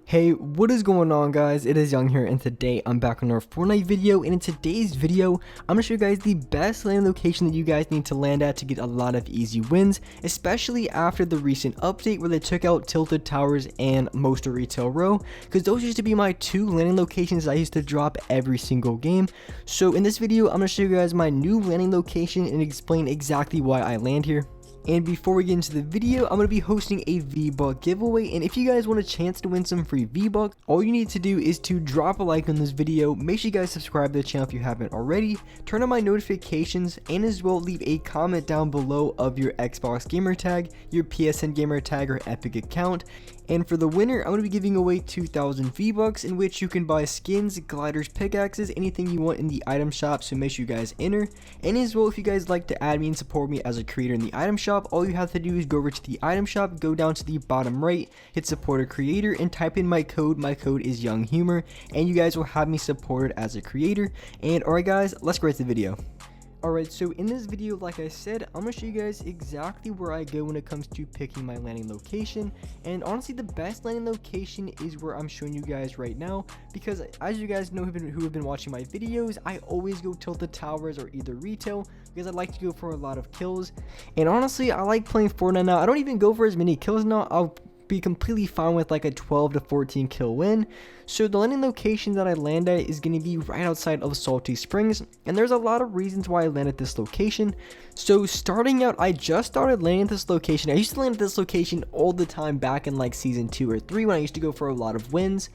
Hey, what is going on, guys? It is Young here, and today I'm back on our Fortnite video. And in today's video, I'm gonna show you guys the best landing location that you guys need to land at to get a lot of easy wins, especially after the recent update where they took out Tilted Towers and Most of Retail Row, because those used to be my two landing locations I used to drop every single game. So in this video, I'm gonna show you guys my new landing location and explain exactly why I land here. And before we get into the video, I'm going to be hosting a V-Buck giveaway, and if you guys want a chance to win some free V-Buck, all you need to do is to drop a like on this video, make sure you guys subscribe to the channel if you haven't already, turn on my notifications, and as well leave a comment down below of your Xbox gamer tag, your PSN gamer tag, or Epic account. And for the winner, I'm going to be giving away 2,000 V-Bucks, in which you can buy skins, gliders, pickaxes, anything you want in the item shop, so make sure you guys enter. And as well, if you guys like to add me and support me as a creator in the item shop, all you have to do is go over to the item shop, go down to the bottom right, hit support a creator, and type in my code. My code is Young Humor, and you guys will have me supported as a creator. And alright guys, let's get to the video. Alright, so in this video, like I said, I'm going to show you guys exactly where I go when it comes to picking my landing location. And honestly, the best landing location is where I'm showing you guys right now, because as you guys know who have been watching my videos, I always go Tilted Towers or either retail, because I like to go for a lot of kills. And honestly, I like playing Fortnite now. I don't even go for as many kills now. I'll be completely fine with like a 12 to 14 kill win. So the landing location that I land at is going to be right outside of Salty Springs, and there's a lot of reasons why I land at this location. So starting out, I just started landing at this location. I used to land at this location all the time back in like season 2 or 3 when I used to go for a lot of wins.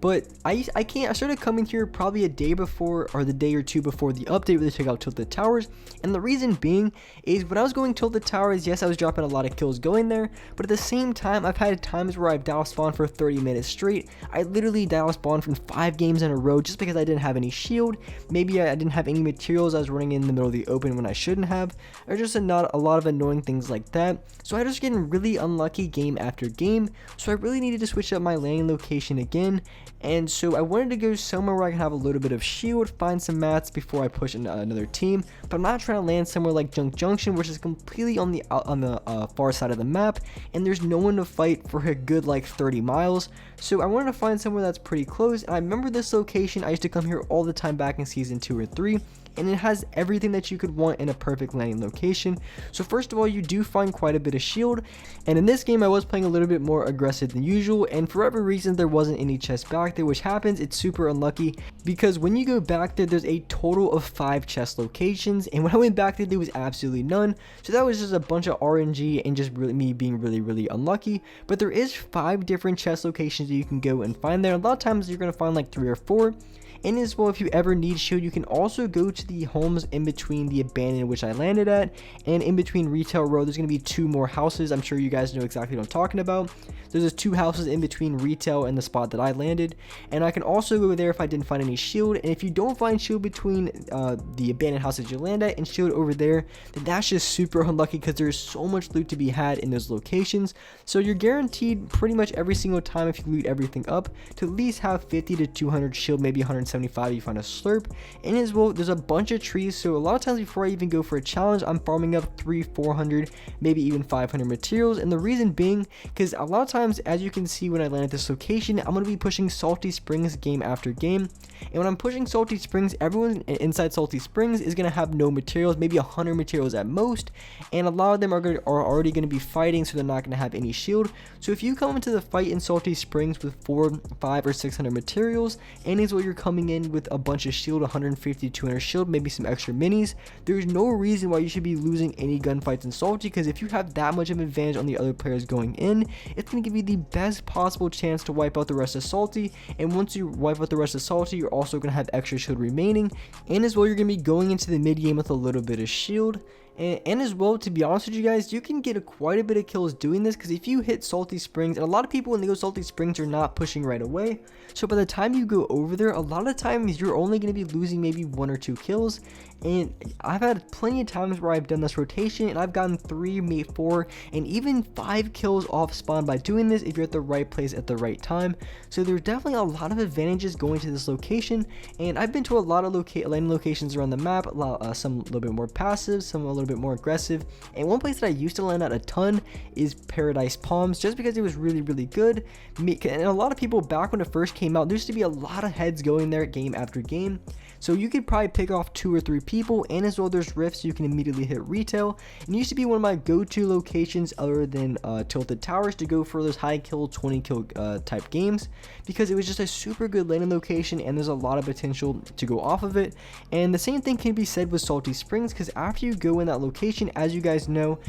But I started coming here probably a day before, or the day or two before the update where they took out Tilted Towers. And the reason being is when I was going Tilted Towers, yes, I was dropping a lot of kills going there, but at the same time, I've had times where I've dial spawned for 30 minutes straight. I literally dial spawned from 5 games in a row just because I didn't have any shield. Maybe I didn't have any materials. I was running in the middle of the open when I shouldn't have, or just not a lot of annoying things like that. So I was getting really unlucky game after game. So I really needed to switch up my landing location again. And so I wanted to go somewhere where I can have a little bit of shield, find some mats before I push another team. But I'm not trying to land somewhere like Junk Junction, which is completely on the far side of the map, and there's no one to fight for a good like 30 miles. So I wanted to find somewhere that's pretty close. And I remember this location. I used to come here all the time back in season 2 or 3. And it has everything that you could want in a perfect landing location. So first of all, you do find quite a bit of shield, and in this game I was playing a little bit more aggressive than usual, and for whatever reason there wasn't any chest back there, which happens. It's super unlucky because when you go back there's a total of 5 chest locations, and when I went back there was absolutely none. So that was just a bunch of RNG and just really me being really unlucky. But there is 5 different chest locations that you can go and find there. A lot of times you're going to find like 3 or 4. And as well, if you ever need shield, you can also go to the homes in between the abandoned, which I landed at, and in between Retail Row. There's going to be 2 more houses. I'm sure you guys know exactly what I'm talking about. There's just 2 houses in between retail and the spot that I landed, and I can also go there if I didn't find any shield. And if you don't find shield between the abandoned houses you land at and shield over there, then that's just super unlucky because there's so much loot to be had in those locations. So you're guaranteed pretty much every single time, if you loot everything up, to at least have 50 to 200 shield, maybe 175 if you find a slurp. And as well, there's a bunch of trees, so a lot of times before I even go for a challenge, I'm farming up 300-400, maybe even 500 materials. And the reason being, because a lot of times, as you can see when I land at this location, I'm going to be pushing Salty Springs game after game. And when I'm pushing Salty Springs, everyone inside Salty Springs is going to have no materials, maybe 100 materials at most, and a lot of them are already going to be fighting, so they're not going to have any shield. So if you come into the fight in Salty Springs with 400, 500, or 600 materials, and as well you're coming in with a bunch of shield, 150, 200 shield, maybe some extra minis, there's no reason why you should be losing any gunfights in Salty, because if you have that much of an advantage on the other players going in, it's going to give you the best possible chance to wipe out the rest of Salty. And once you wipe out the rest of Salty, you're also going to have extra shield remaining, and as well you're going to be going into the mid game with a little bit of shield. And as well, to be honest with you guys, you can get quite a bit of kills doing this, because if you hit Salty Springs, and a lot of people when they go Salty Springs are not pushing right away, so by the time you go over there, a lot of times you're only going to be losing maybe 1 or 2 kills. And I've had plenty of times where I've done this rotation and I've gotten 3, maybe 4, and even 5 kills off spawn by doing this if you're at the right place at the right time. So there's definitely a lot of advantages going to this location, and I've been to a lot of landing locations around the map, some a little bit more passive, some a little bit more aggressive. And one place that I used to land at a ton is Paradise Palms, just because it was really good. And a lot of people, back when it first came out, there used to be a lot of heads going there game after game. So you could probably pick off 2 or 3 people, and as well there's rifts, you can immediately hit retail. And it used to be one of my go-to locations other than Tilted Towers to go for those high kill, 20 kill type games, because it was just a super good landing location and there's a lot of potential to go off of it. And the same thing can be said with Salty Springs, because after you go in that location, as you guys know,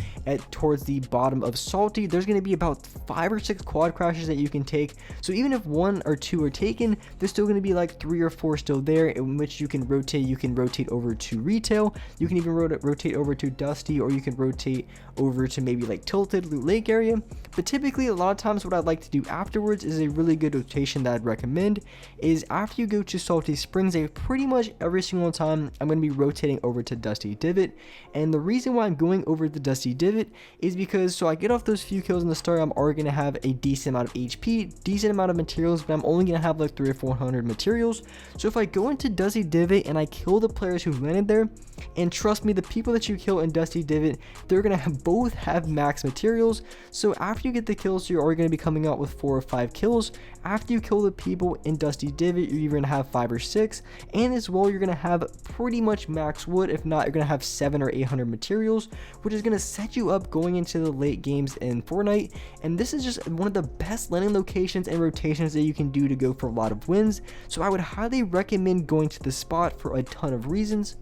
towards the bottom of Salty, there's going to be about 5 or 6 quad crashes that you can take. So even if 1 or 2 are taken, there's still going to be like 3 or 4 still there, in which you can rotate over to retail. You can even rotate over to Dusty, or you can rotate over to maybe like Tilted Loot Lake area. But typically a lot of times what I'd like to do afterwards is a really good rotation that I'd recommend is after you go to Salty Springs, pretty much every single time I'm going to be rotating over to Dusty Divot. And the reason why I'm going over the Dusty Divot is because so I get off those few kills in the start, I'm already going to have a decent amount of HP, decent amount of materials, but I'm only going to have like 300 or 400 materials. So if I go into Dusty Divot and I kill the players who landed there, and trust me, the people that you kill in Dusty Divot, they're going to both have max materials. So after you get the kills, you're already going to be coming out with 4 or 5 kills. After you kill the people in Dusty Divot, you're going to have 5 or 6, and as well you're going to have pretty much max wood. If not, you're going to have 700 or 800 materials, which is going to set you up going into the late games in Fortnite. And this is just one of the best landing locations and rotations that you can do to go for a lot of wins. So I would highly recommend going to the spot for a ton of reasons.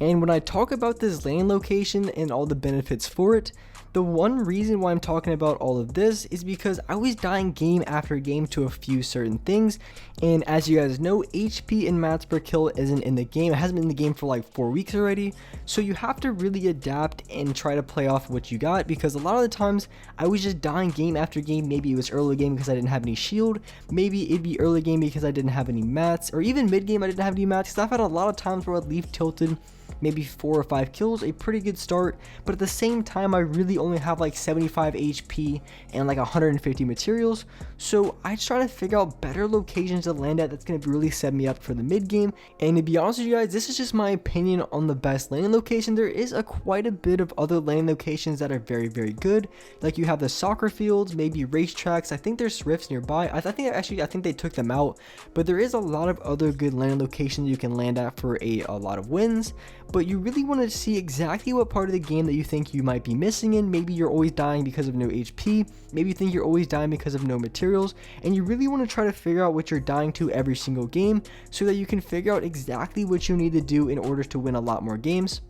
And when I talk about this landing location and all the benefits for it, the one reason why I'm talking about all of this is because I was dying game after game to a few certain things, and as you guys know, HP and mats per kill isn't in the game. It hasn't been in the game for like 4 weeks already, so you have to really adapt and try to play off what you got, because a lot of the times I was just dying game after game. Maybe it was early game because I didn't have any shield, maybe it'd be early game because I didn't have any mats, or even mid game I didn't have any mats, because I've had a lot of times where I'd leave tilted maybe 4 or 5 kills, a pretty good start, but at the same time I really only have like 75 HP and like 150 materials. So I try to figure out better locations to land at that's going to really set me up for the mid game. And to be honest with you guys, this is just my opinion on the best landing location. There is quite a bit of other landing locations that are very good, like you have the soccer fields, maybe racetracks. I think there's rifts nearby. I think they took them out, but there is a lot of other good landing locations you can land at for a lot of wins. But you really want to see exactly what part of the game that you think you might be missing in. Maybe you're always dying because of no HP, maybe you think you're always dying because of no materials, and you really want to try to figure out what you're dying to every single game so that you can figure out exactly what you need to do in order to win a lot more games.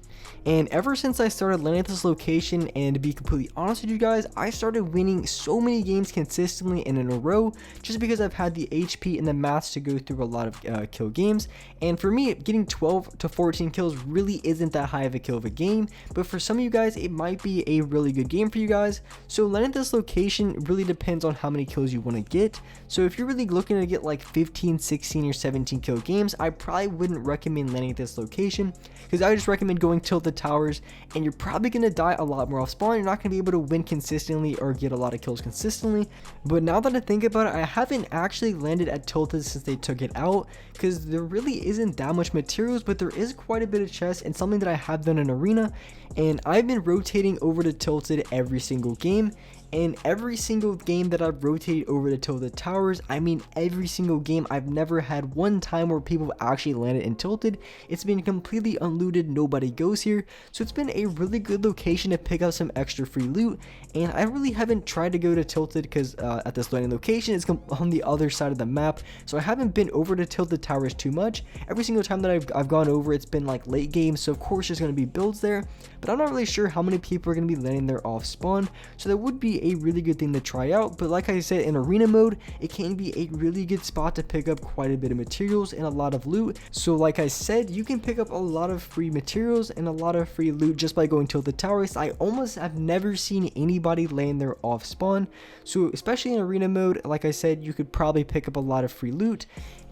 And ever since I started landing at this location, and to be completely honest with you guys, I started winning so many games consistently and in a row just because I've had the HP and the mats to go through a lot of kill games. And for me, getting 12 to 14 kills really isn't that high of a kill of a game, but for some of you guys it might be a really good game for you guys. So landing at this location really depends on how many kills you want to get. So if you're really looking to get like 15, 16 or 17 kill games, I probably wouldn't recommend landing at this location, because I just recommend going Tilted Towers, and you're probably going to die a lot more off spawn. You're not going to be able to win consistently or get a lot of kills consistently. But now that I think about it, I haven't actually landed at Tilted since they took it out, because there really isn't that much materials, but there is quite a bit of chests and something that I have done in arena. And I've been rotating over to Tilted every single game. And every single game that I've rotated over to Tilted Towers, I mean every single game, I've never had one time where people actually landed in Tilted. It's been completely unlooted, nobody goes here. So it's been a really good location to pick up some extra free loot. And I really haven't tried to go to Tilted because at this landing location, it's on the other side of the map. So I haven't been over to Tilted Towers too much. Every single time that I've gone over, it's been like late game. So of course there's going to be builds there, but I'm not really sure how many people are going to be landing there off spawn. So that would be a really good thing to try out. But like I said, in arena mode, it can be a really good spot to pick up quite a bit of materials and a lot of loot. So like I said, you can pick up a lot of free materials and a lot of free loot just by going to the towers. I almost have never seen anybody land there off spawn. So especially in arena mode, like I said, you could probably pick up a lot of free loot.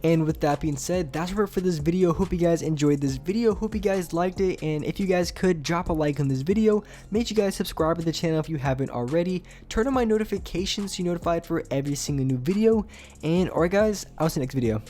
And with that being said, that's it for this video. Hope you guys enjoyed this video. Hope you guys liked it. And if you guys could, drop a like on this video. Make sure you guys subscribe to the channel if you haven't already. Turn on my notifications so you're notified for every single new video. And alright guys, I'll see you next video.